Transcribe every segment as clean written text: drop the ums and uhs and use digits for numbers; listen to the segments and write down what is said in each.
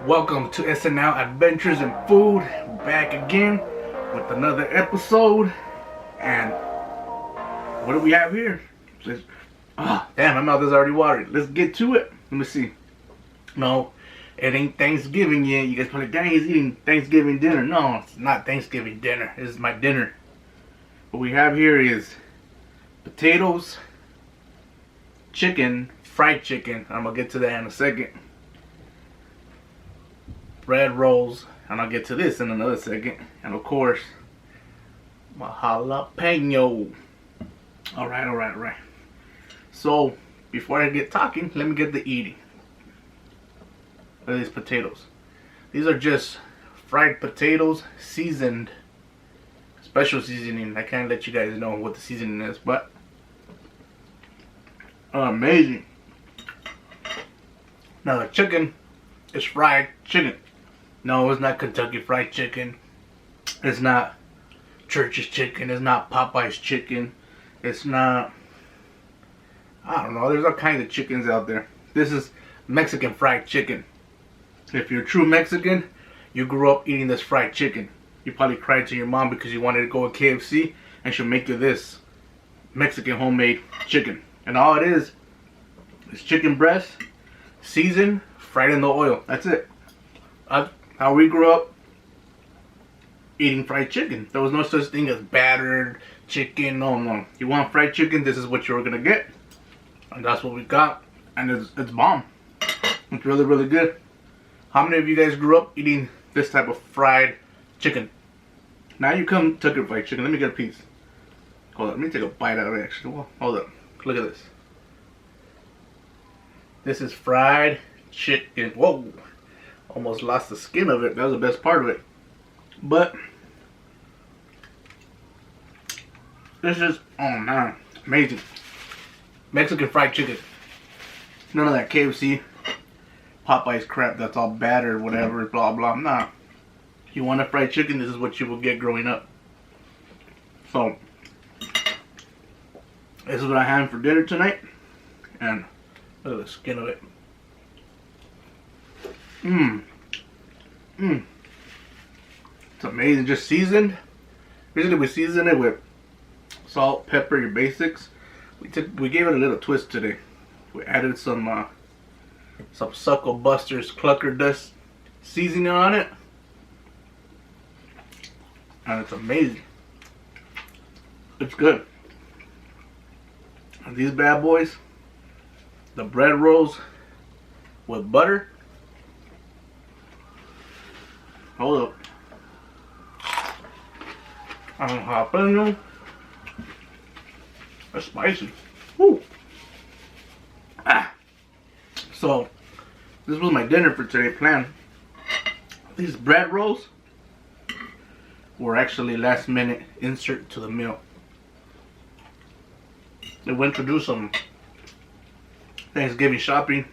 Welcome to SNL Adventures in Food. Back again with another episode. And what do we have here? Damn, my mouth is already watered. Let's get to it. Let me see. No, it ain't Thanksgiving yet. You guys probably, dang, he's eating Thanksgiving dinner. No, it's not Thanksgiving dinner. This is my dinner. What we have here is potatoes, chicken, fried chicken. I'm going to get to that in a second. Bread rolls, and I'll get to this in another second. And of course, my jalapeno. Alright. So, before I get talking, let me get the eating. Look at these potatoes. These are just fried potatoes, seasoned. Special seasoning. I can't let you guys know what the seasoning is, but amazing. Now the chicken is fried chicken. No, it's not Kentucky Fried Chicken. It's not Church's Chicken. It's not Popeye's Chicken. It's not, I don't know. There's all kinds of chickens out there. This is Mexican fried chicken. If you're a true Mexican, you grew up eating this fried chicken. You probably cried to your mom because you wanted to go to KFC and she'll make you this Mexican homemade chicken. And all it is chicken breast, seasoned, fried in the oil. That's it. How we grew up eating fried chicken. There was no such thing as battered chicken. No. You want fried chicken, this is what you're gonna get. And that's what we got. And it's bomb. It's really, really good. How many of you guys grew up eating this type of fried chicken? Now you come to fried chicken. Let me get a piece. Hold on, let me take a bite out of it actually. Whoa, hold up. Look at this. This is fried chicken. Whoa. Almost lost the skin of it. That was the best part of it. But this is, oh man, amazing. Mexican fried chicken. None of that KFC, Popeye's crap that's all battered, whatever, blah blah. Nah. You want a fried chicken, this is what you will get growing up. So this is what I had for dinner tonight. And look at the skin of it. It's amazing. Just seasoned. Basically, we seasoned it with salt, pepper, your basics. We gave it a little twist today. We added some Suckle Busters Clucker Dust seasoning on it, and it's amazing. It's good. And these bad boys, the bread rolls with butter. Hold up. Jalapeno. That's spicy. Woo. So, this was my dinner for today planned. These bread rolls were actually last minute insert to the meal. I went to do some Thanksgiving shopping.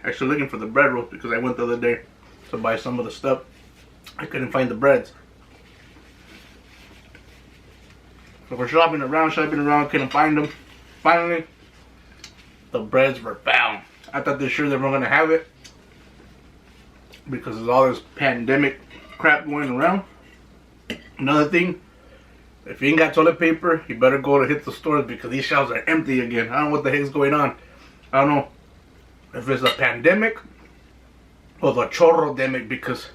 Actually looking for the bread rolls because I went the other day to buy some of the stuff. I couldn't find the breads. So we're shopping around, couldn't find them. Finally, the breads were found. I thought they're sure they weren't going to have it because of all this pandemic crap going around. Another thing, if you ain't got toilet paper, you better go to hit the stores because these shelves are empty again. I don't know what the heck's going on. I don't know if it's a pandemic or the chorro-demic because,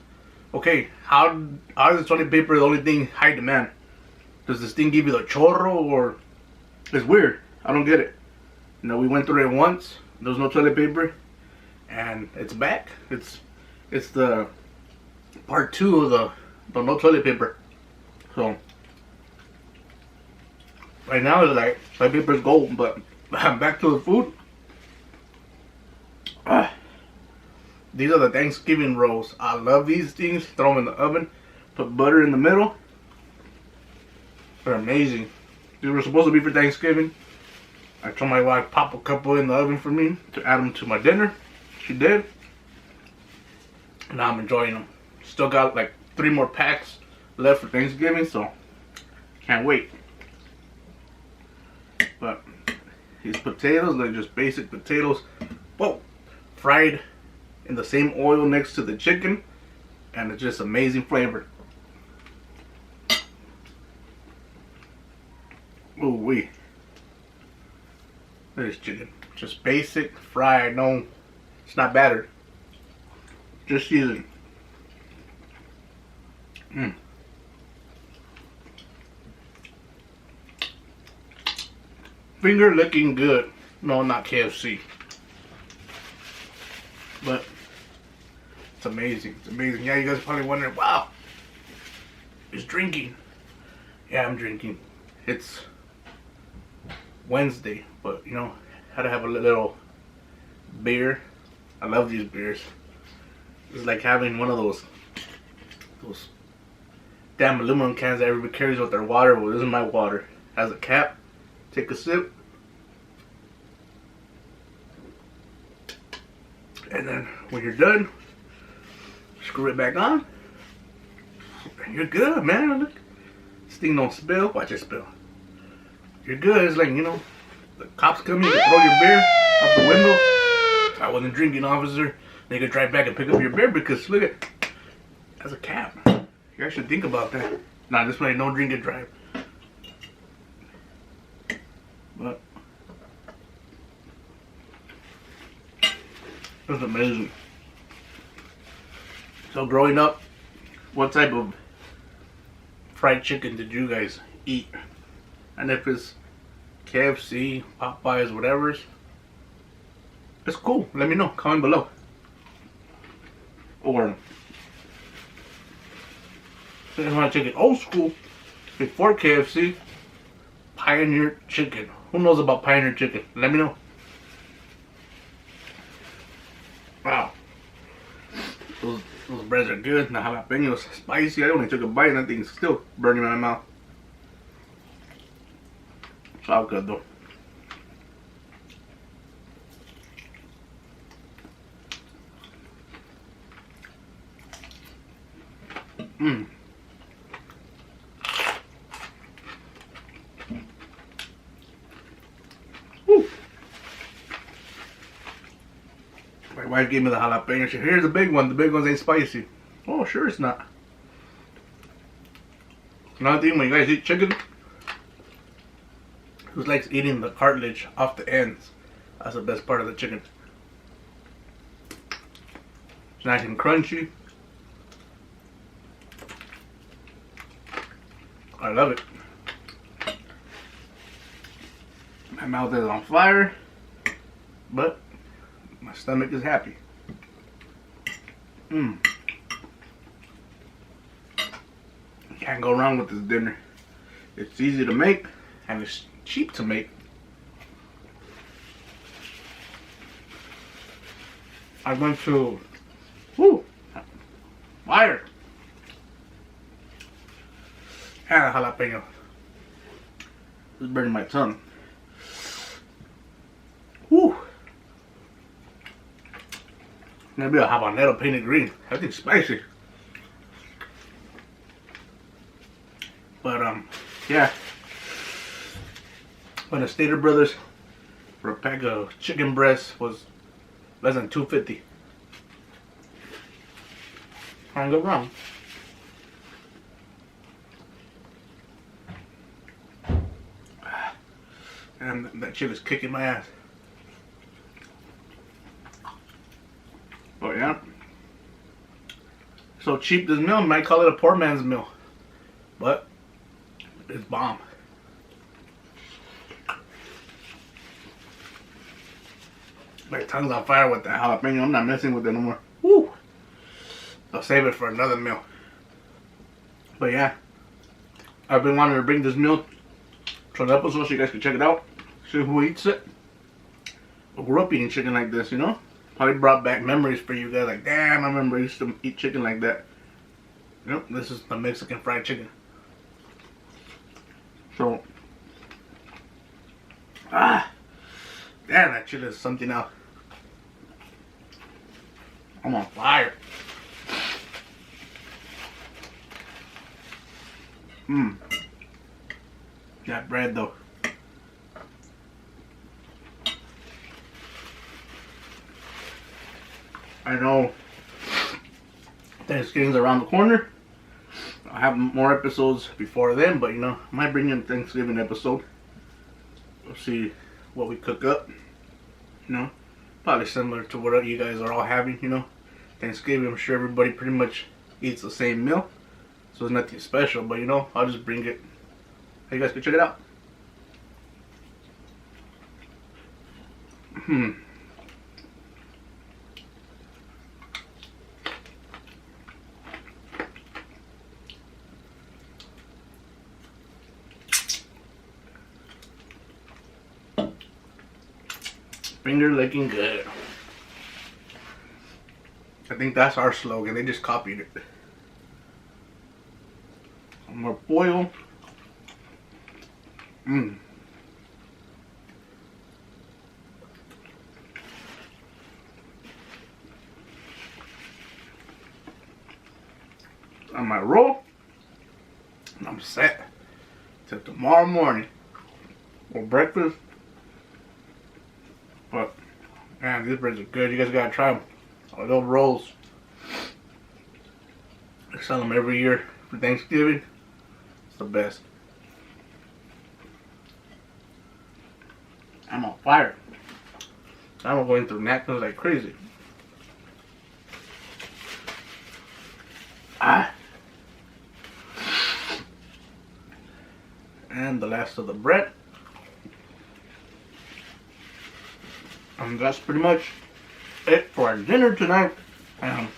okay, how is toilet paper the only thing high demand? Does this thing give you the chorro or it's weird? I don't get it. You know, we went through it once. There was no toilet paper, and it's back. It's the part 2 of the no toilet paper. So right now it's like toilet paper is gold, but back to the food. These are the Thanksgiving rolls. I love these things. Throw them in the oven. Put butter in the middle. They're amazing. These were supposed to be for Thanksgiving. I told my wife pop a couple in the oven for me to add them to my dinner. She did. Now I'm enjoying them. Still got like 3 more packs left for Thanksgiving, so can't wait. But these potatoes, they're just basic potatoes. Whoa, fried in the same oil next to the chicken, and it's just amazing flavor. Ooh wee. Look at this chicken. Just basic fried. No, it's not battered. Just seasoned. Finger licking good. No, not KFC. But it's amazing. It's amazing. Yeah, you guys are probably wondering, wow, he's drinking. Yeah, I'm drinking. It's Wednesday, but you know, had to have a little beer. I love these beers. It's like having one of those damn aluminum cans that everybody carries with their water. Well, this is my water. Has a cap. Take a sip. And then when you're done, screw it back on. And you're good, man. Look. This thing don't spill. Watch it spill. You're good. It's like, you know, the cops come in, you throw your beer out the window. I wasn't drinking, officer. They could drive back and pick up your beer because look at, that's a cap. You guys should think about that. Nah, this way, no drink and drive. But that's amazing. So growing up, what type of fried chicken did you guys eat? And if it's KFC, Popeyes, whatever's, it's cool. Let me know. Comment below. Or if you want to take it old school, before KFC, Pioneer Chicken. Who knows about Pioneer Chicken? Let me know. Wow. Those breads are good. The jalapenos spicy. I only took a bite and that thing's still burning in my mouth. It's all good though. Mmm. Woo. My wife gave me the jalapeno. She said, here's the big one. The big ones ain't spicy. Oh, sure it's not. Another thing, when you guys eat chicken, who likes eating the cartilage off the ends? That's the best part of the chicken. It's nice and crunchy. I love it. My mouth is on fire, but my stomach is happy. Can't go wrong with this dinner. It's easy to make and it's cheap to make. I went to fire and a jalapeno. It's burning my tongue. Woo! Maybe a habanero painted green. I think spicy. But yeah. When the Stater Brothers for a pack of chicken breasts was less than $2.50. Can't go wrong. And that shit is kicking my ass. Oh yeah. So cheap this meal, might call it a poor man's meal. But it's bomb. My tongue's on fire with that jalapeno. I'm not messing with it no more. Woo! I'll save it for another meal. But yeah, I've been wanting to bring this meal to an episode so you guys can check it out. See who eats it. I grew up eating chicken like this, you know? Probably brought back memories for you guys. Like, damn, I remember I used to eat chicken like that. Yep, this is the Mexican fried chicken. So, damn, that chili is something else. I'm on fire. That bread though. I know Thanksgiving's around the corner. I have more episodes before then, but I might bring in a Thanksgiving episode. We'll see what we cook up. Probably similar to what you guys are all having. Thanksgiving. I'm sure everybody pretty much eats the same meal, so it's nothing special. But I'll just bring it. You guys can check it out. Finger licking good. I think that's our slogan. They just copied it. Some more foil. On my roll, and I'm set till tomorrow morning for breakfast. But man, these breads are good. You guys gotta try them. All those rolls. I sell them every year for Thanksgiving. It's the best. I'm on fire. I'm going through napkins like crazy. And the last of the bread. And that's pretty much it for our dinner tonight. Just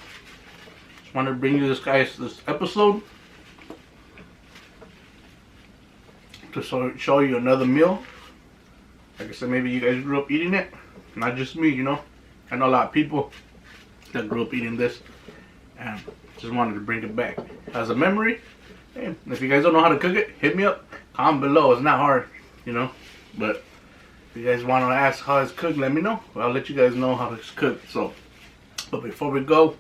wanted to bring you this episode to show you another meal. Like I said, maybe you guys grew up eating it, not just me. I know a lot of people that grew up eating this, and just wanted to bring it back as a memory. Hey, if you guys don't know how to cook it, hit me up. Comment below. It's not hard, but if you guys want to ask how it's cooked, let me know. I'll let you guys know how it's cooked. But before we go,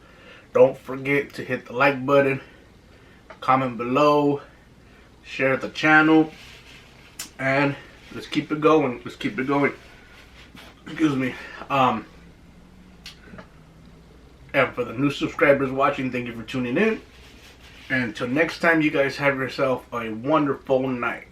don't forget to hit the like button, comment below, share the channel, and let's keep it going. Excuse me. And for the new subscribers watching, thank you for tuning in. And until next time, you guys have yourself a wonderful night.